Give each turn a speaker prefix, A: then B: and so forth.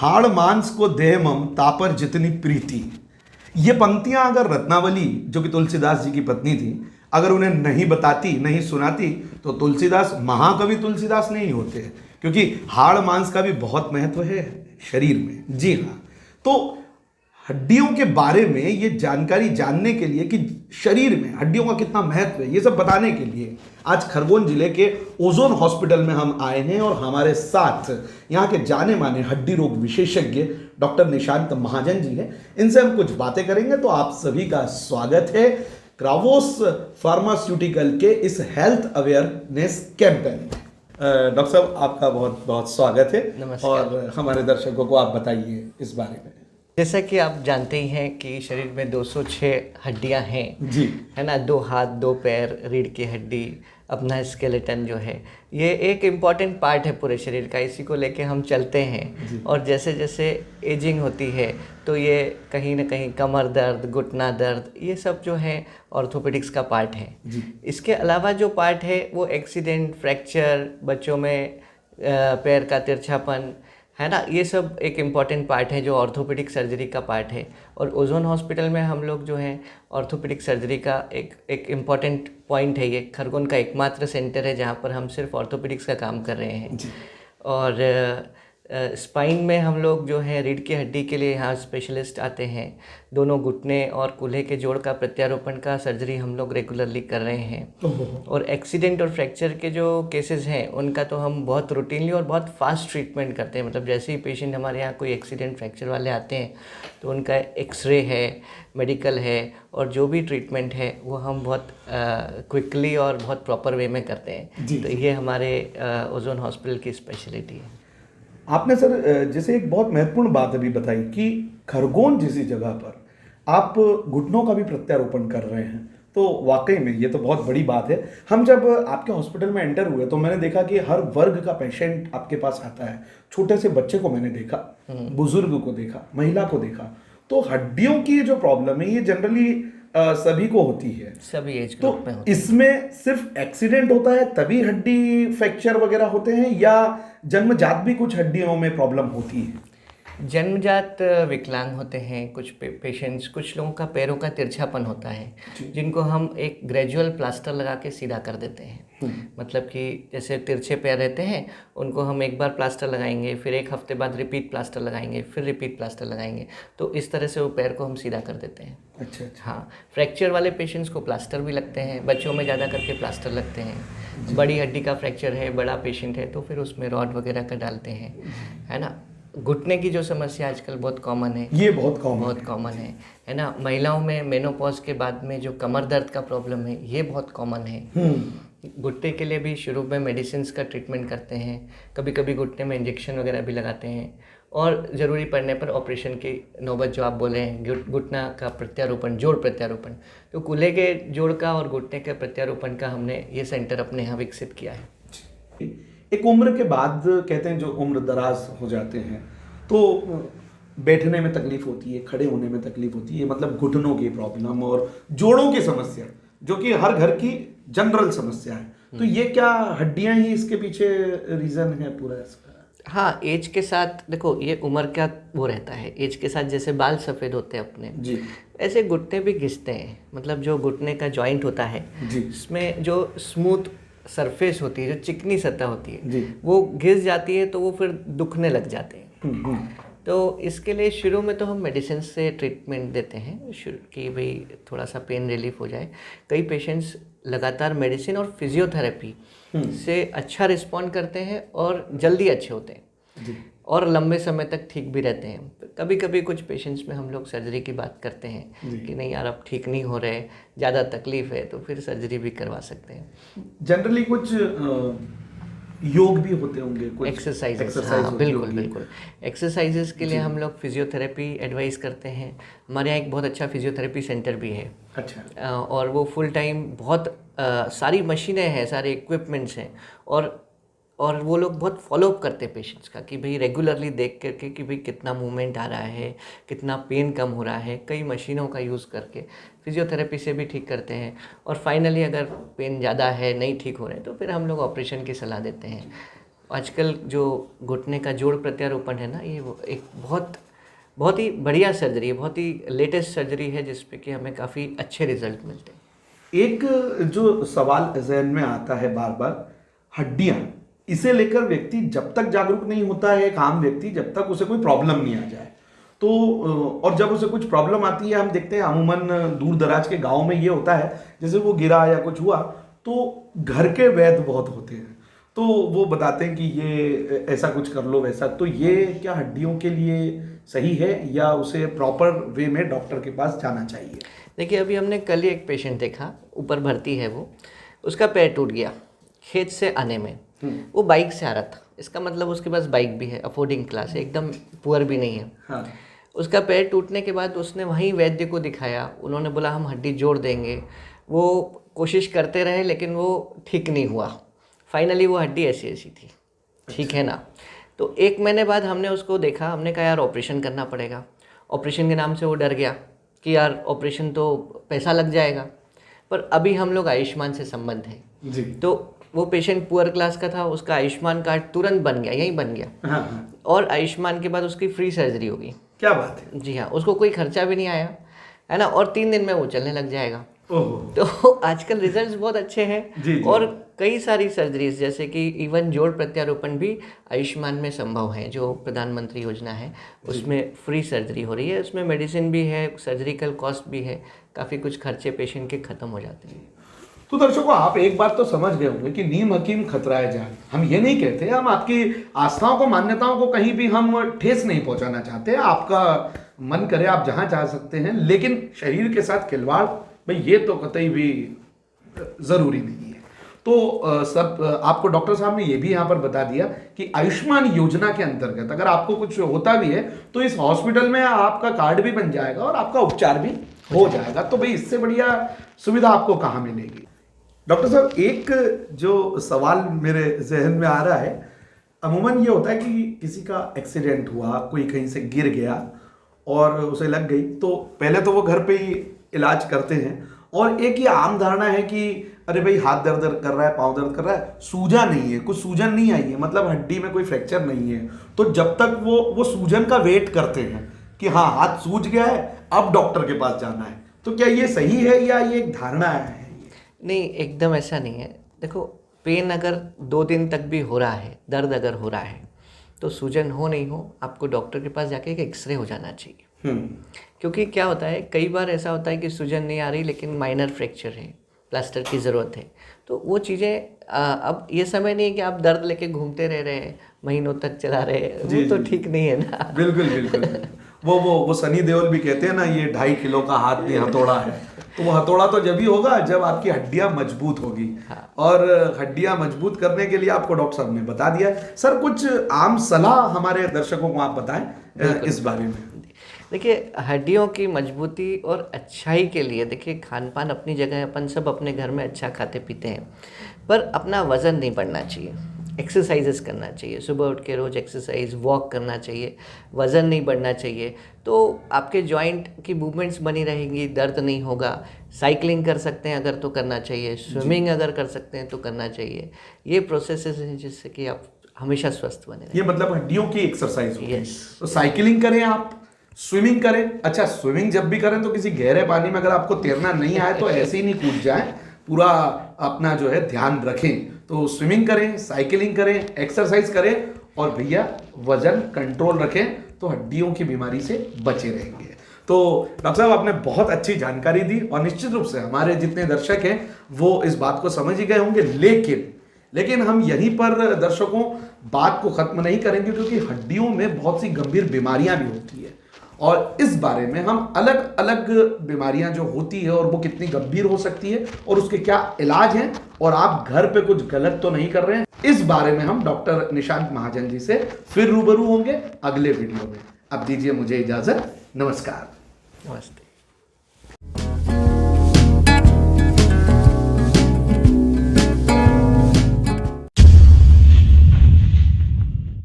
A: हाड़ मांस को देह ममता पर जितनी प्रीति। ये पंक्तियां अगर रत्नावली, जो कि तुलसीदास जी की पत्नी थी, अगर उन्हें नहीं बताती, नहीं सुनाती, तो तुलसीदास महाकवि तुलसीदास नहीं होते। क्योंकि हाड़ मांस का भी बहुत महत्व है शरीर में। जी हाँ, तो हड्डियों के बारे में ये जानकारी जानने के लिए कि शरीर में हड्डियों का कितना महत्व है, ये सब बताने के लिए आज खरगोन जिले के ओजोन हॉस्पिटल में हम आए हैं और हमारे साथ यहाँ के जाने माने हड्डी रोग विशेषज्ञ डॉक्टर निशांत महाजन जी हैं। इनसे हम कुछ बातें करेंगे। तो आप सभी का स्वागत है क्रावोस फार्मास्यूटिकल के इस हेल्थ अवेयरनेस कैंपेन में। डॉक्टर साहब, आपका बहुत बहुत स्वागत है।
B: नमस्कार।
A: और हमारे दर्शकों को आप बताइए इस बारे में।
B: जैसा कि आप जानते ही हैं कि शरीर में 206 हड्डियां हैं
A: जी,
B: है ना। 2 हाथ, 2 पैर, रीढ़ की हड्डी, अपना स्केलेटन जो है, ये एक इम्पॉर्टेंट पार्ट है पूरे शरीर का। इसी को लेके हम चलते हैं और जैसे जैसे एजिंग होती है तो ये कहीं ना कहीं कमर दर्द, घुटना दर्द, ये सब जो है ऑर्थोपेडिक्स का पार्ट है। इसके अलावा जो पार्ट है वो एक्सीडेंट, फ्रैक्चर, बच्चों में पैर का तिरछापन, है ना, ये सब एक इम्पॉर्टेंट पार्ट है जो ऑर्थोपेडिक सर्जरी का पार्ट है। और ओजोन हॉस्पिटल में हम लोग जो हैं ऑर्थोपेडिक सर्जरी का एक इम्पॉर्टेंट पॉइंट है। ये खरगोन का एकमात्र सेंटर है जहाँ पर हम सिर्फ ऑर्थोपेडिक्स का काम कर रहे हैं। और स्पाइन में हम लोग जो है रीढ़ की हड्डी के लिए यहाँ स्पेशलिस्ट आते हैं। दोनों घुटने और कूल्हे के जोड़ का प्रत्यारोपण का सर्जरी हम लोग रेगुलरली कर रहे हैं। और एक्सीडेंट और फ्रैक्चर के जो केसेस हैं उनका तो हम बहुत रूटीनली और बहुत फास्ट ट्रीटमेंट करते हैं। मतलब जैसे ही पेशेंट हमारे यहाँ कोई एक्सीडेंट फ्रैक्चर वाले आते हैं तो उनका एक्सरे है, मेडिकल है, और जो भी ट्रीटमेंट है वो हम बहुत क्विकली और बहुत प्रॉपर वे में करते हैं। तो ये हमारे ओजोन हॉस्पिटल की स्पेशलिटी है।
A: आपने सर जैसे एक बहुत महत्वपूर्ण बात अभी बताई कि खरगोन जैसी जगह पर आप घुटनों का भी प्रत्यारोपण कर रहे हैं, तो वाकई में ये तो बहुत बड़ी बात है। हम जब आपके हॉस्पिटल में एंटर हुए तो मैंने देखा कि हर वर्ग का पेशेंट आपके पास आता है। छोटे से बच्चे को मैंने देखा, बुजुर्ग को देखा, महिला को देखा। तो हड्डियों की जो प्रॉब्लम है ये जनरली सभी को होती है,
B: सभी एज
A: तो
B: ग्रुप में होती है।
A: इसमें सिर्फ एक्सीडेंट होता है तभी हड्डी फ्रैक्चर वगैरह होते हैं, या जन्मजात भी कुछ हड्डियों में प्रॉब्लम होती है?
B: जन्मजात विकलांग होते हैं कुछ पेशेंट्स, कुछ लोगों का पैरों का तिरछापन होता है जिनको हम एक ग्रेजुअल प्लास्टर लगा के सीधा कर देते हैं। मतलब कि जैसे तिरछे पैर रहते हैं उनको हम एक बार प्लास्टर लगाएंगे, फिर एक हफ्ते बाद रिपीट प्लास्टर लगाएंगे, फिर रिपीट प्लास्टर लगाएंगे, तो इस तरह से वो पैर को हम सीधा कर देते हैं।
A: अच्छा।
B: हाँ, फ्रैक्चर वाले पेशेंट्स को प्लास्टर भी लगते हैं, बच्चों में ज़्यादा करके प्लास्टर लगते हैं। बड़ी हड्डी का फ्रैक्चर है, बड़ा पेशेंट है, तो फिर उसमें रॉड वगैरह का डालते हैं, है ना। घुटने की जो समस्या आजकल बहुत कॉमन है,
A: ये बहुत
B: कॉमन है ना। महिलाओं में मेनोपॉज के बाद में जो कमर दर्द का प्रॉब्लम है ये बहुत कॉमन है। घुटने के लिए भी शुरू में मेडिसिन का ट्रीटमेंट करते हैं, कभी कभी घुटने में इंजेक्शन वगैरह भी लगाते हैं, और ज़रूरी पड़ने पर ऑपरेशन की नौबत जो आप बोले हैं, घुटना का प्रत्यारोपण, जोड़ प्रत्यारोपण, तो कूल्हे के जोड़ का और घुटने के प्रत्यारोपण का हमने ये सेंटर अपने यहाँ विकसित किया है।
A: एक उम्र के बाद कहते हैं जो उम्र दराज हो जाते हैं तो बैठने में तकलीफ होती है, खड़े होने में तकलीफ होती है, मतलब घुटनों की प्रॉब्लम और जोड़ों की समस्या, जो कि हर घर की जनरल समस्या है। तो ये क्या हड्डियां ही इसके पीछे रीजन है पूरा इसका?
B: हाँ, एज के साथ देखो, ये उम्र का वो रहता है। एज के साथ जैसे बाल सफ़ेद होते हैं अपने
A: जी,
B: ऐसे घुटने भी घिसते हैं। मतलब जो घुटने का जॉइंट होता है इसमें जो स्मूथ सरफेस होती है, जो चिकनी सतह होती है, वो घिस जाती है तो वो फिर दुखने लग जाते हैं। तो इसके लिए शुरू में तो हम मेडिसिन से ट्रीटमेंट देते हैं कि भाई थोड़ा सा पेन रिलीफ हो जाए। कई पेशेंट्स लगातार मेडिसिन और फिजियोथेरेपी से अच्छा रिस्पॉन्ड करते हैं और जल्दी अच्छे होते हैं और लंबे समय तक ठीक भी रहते हैं। कभी कभी कुछ पेशेंट्स में हम लोग सर्जरी की बात करते हैं कि नहीं यार अब ठीक नहीं हो रहे, ज़्यादा तकलीफ है, तो फिर सर्जरी भी करवा सकते हैं।
A: जनरली कुछ योग भी होते होंगे, कुछ
B: एक्सरसाइजेस। हाँ, बिल्कुल। एक्सरसाइजेस के लिए हम लोग फिजियोथेरेपी एडवाइस करते हैं। हमारे यहाँ एक बहुत अच्छा फिजियोथेरेपी सेंटर भी है।
A: अच्छा।
B: और वो फुल टाइम बहुत सारी मशीनें हैं, सारे इक्विपमेंट्स हैं, और वो लोग बहुत फॉलोअप करते हैं पेशेंट्स का कि भाई रेगुलरली देख करके कि भाई कितना मूवमेंट आ रहा है, कितना पेन कम हो रहा है। कई मशीनों का यूज़ करके फिजियोथेरेपी से भी ठीक करते हैं। और फाइनली अगर पेन ज़्यादा है, नहीं ठीक हो रहे हैं, तो फिर हम लोग ऑपरेशन की सलाह देते हैं। आजकल जो घुटने का जोड़ प्रत्यारोपण है ना, ये एक बहुत ही बढ़िया सर्जरी है, बहुत ही लेटेस्ट सर्जरी है जिसपे कि हमें काफ़ी अच्छे रिजल्ट मिलते हैं।
A: एक जो सवाल जहन में आता है बार बार, हड्डियां, इसे लेकर व्यक्ति जब तक जागरूक नहीं होता है, एक आम व्यक्ति, जब तक उसे कोई प्रॉब्लम नहीं आ जाए, तो और जब उसे कुछ प्रॉब्लम आती है, हम देखते हैं अमूमन दूर दराज के गांव में ये होता है, जैसे वो गिरा या कुछ हुआ तो घर के वैद्य बहुत होते हैं, तो वो बताते हैं कि ये ऐसा कुछ कर लो वैसा। तो ये क्या हड्डियों के लिए सही है या उसे प्रॉपर वे में डॉक्टर के पास जाना चाहिए?
B: देखिए, अभी हमने कल ही एक पेशेंट देखा, ऊपर भर्ती है वो, उसका पैर टूट गया खेत से आने में। वो बाइक से आ रहा था, इसका मतलब उसके पास बाइक भी है, अफोर्डिंग क्लास है, एकदम पुअर भी नहीं है।
A: हाँ।
B: उसका पैर टूटने के बाद उसने वहीं वैद्य को दिखाया, उन्होंने बोला हम हड्डी जोड़ देंगे। वो कोशिश करते रहे लेकिन वो ठीक नहीं हुआ। फाइनली वो हड्डी ऐसी ऐसी थी, ठीक है ना। तो 1 महीने बाद हमने उसको देखा, हमने कहा यार ऑपरेशन करना पड़ेगा। ऑपरेशन के नाम से वो डर गया कि यार ऑपरेशन तो पैसा लग जाएगा, पर अभी हम लोग आयुष्मान से संबंध है
A: जी।
B: तो वो पेशेंट पुअर क्लास का था, उसका आयुष्मान कार्ड तुरंत बन गया, यहीं बन गया।
A: हाँ।
B: और आयुष्मान के बाद उसकी फ्री सर्जरी होगी।
A: क्या बात है।
B: जी हाँ, उसको कोई खर्चा भी नहीं आया, है ना, और 3 दिन में वो चलने लग जाएगा।
A: ओहो।
B: तो आजकल रिजल्ट्स बहुत अच्छे हैं।
A: जी।
B: और कई सारी सर्जरीज जैसे कि इवन जोड़ प्रत्यारोपण भी आयुष्मान में संभव है, जो प्रधानमंत्री योजना है उसमें फ्री सर्जरी हो रही है, उसमें मेडिसिन भी है, सर्जिकल कॉस्ट भी है, काफ़ी कुछ खर्चे पेशेंट के ख़त्म हो जाते हैं।
A: तो दर्शकों, आप एक बात तो समझ गए होंगे कि नीम हकीम खतराए जान। हम ये नहीं कहते, हम आपकी आस्थाओं को, मान्यताओं को कहीं भी हम ठेस नहीं पहुंचाना चाहते। आपका मन करे आप जहां जा सकते हैं, लेकिन शरीर के साथ खिलवाड़ भाई ये तो कतई भी जरूरी नहीं है। तो सब आपको डॉक्टर साहब ने ये भी यहाँ पर बता दिया कि आयुष्मान योजना के अंतर्गत अगर आपको कुछ होता भी है तो इस हॉस्पिटल में आपका कार्ड भी बन जाएगा और आपका उपचार भी हो जाएगा। तो भाई इससे बढ़िया सुविधा आपको कहाँ मिलेगी? डॉक्टर साहब, एक जो सवाल मेरे जहन में आ रहा है, अमूमन ये होता है कि किसी का एक्सीडेंट हुआ, कोई कहीं से गिर गया और उसे लग गई, तो पहले तो वो घर पे ही इलाज करते हैं, और एक ये आम धारणा है कि अरे भाई हाथ दर्द कर रहा है, पाँव दर्द कर रहा है, सूजन नहीं है, कुछ सूजन नहीं आई है, मतलब हड्डी में कोई फ्रैक्चर नहीं है, तो जब तक वो सूजन का वेट करते हैं कि हाँ हाथ सूज गया है, अब डॉक्टर के पास जाना है, तो क्या ये सही है या ये एक धारणा है?
B: नहीं, एकदम ऐसा नहीं है। देखो, पेन अगर 2 दिन तक भी हो रहा है, दर्द अगर हो रहा है, तो सूजन हो नहीं हो, आपको डॉक्टर के पास जाके एक एक्सरे हो जाना चाहिए। क्योंकि क्या होता है, कई बार ऐसा होता है कि सूजन नहीं आ रही लेकिन माइनर फ्रैक्चर है, प्लास्टर की ज़रूरत है, तो वो चीज़ें अब ये समय नहीं है कि आप दर्द लेके घूमते रह रहे हैं, महीनों तक चला रहे हैं, वो तो ठीक नहीं है ना।
A: बिल्कुल बिल्कुल। वो सनी देओल भी कहते हैं ना, ये 2.5 किलो का हाथ में हथौड़ा है, तो वो हथौड़ा तो जब ही होगा जब आपकी हड्डियां मजबूत होगी। हाँ। और हड्डियां मजबूत करने के लिए आपको डॉक्टर साहब ने बता दिया। सर, कुछ आम सलाह हमारे दर्शकों को आप बताएं इस बारे में।
B: देखिए, हड्डियों की मजबूती और अच्छाई के लिए देखिए, खान पान अपनी जगह है, अपन सब अपने घर में अच्छा खाते पीते हैं, पर अपना वज़न नहीं बढ़ना चाहिए। एक्सरसाइजेस करना चाहिए, सुबह उठ के रोज़ एक्सरसाइज, वॉक करना चाहिए, वज़न नहीं बढ़ना चाहिए, तो आपके जॉइंट की मूवमेंट्स बनी रहेंगी, दर्द नहीं होगा। साइकिलिंग कर सकते हैं अगर तो करना चाहिए, स्विमिंग अगर कर सकते हैं तो करना चाहिए। ये प्रोसेसेस हैं जिससे कि आप हमेशा स्वस्थ बने रहें।
A: ये मतलब हड्डियों की एक्सरसाइज होगी।
B: यस।
A: तो साइकिलिंग करें, आप स्विमिंग करें। अच्छा, स्विमिंग जब भी करें तो किसी गहरे पानी में अगर आपको तैरना नहीं आए तो ऐसे ही नहीं कूद जाए, पूरा अपना जो है ध्यान रखें। तो स्विमिंग करें, साइकिलिंग करें, एक्सरसाइज करें, और भैया वजन कंट्रोल रखें, तो हड्डियों की बीमारी से बचे रहेंगे। तो डॉक्टर साहब, आपने बहुत अच्छी जानकारी दी और निश्चित रूप से हमारे जितने दर्शक हैं वो इस बात को समझ ही गए होंगे। लेकिन हम यहीं पर दर्शकों बात को खत्म नहीं करेंगे, क्योंकि हड्डियों में बहुत सी गंभीर बीमारियां भी होती है, और इस बारे में हम अलग अलग बीमारियां जो होती है और वो कितनी गंभीर हो सकती है और उसके क्या इलाज हैं, और आप घर पे कुछ गलत तो नहीं कर रहे हैं, इस बारे में हम डॉक्टर निशांत महाजन जी से फिर रूबरू होंगे अगले वीडियो में। अब दीजिए मुझे इजाजत। नमस्कार।
B: नमस्ते।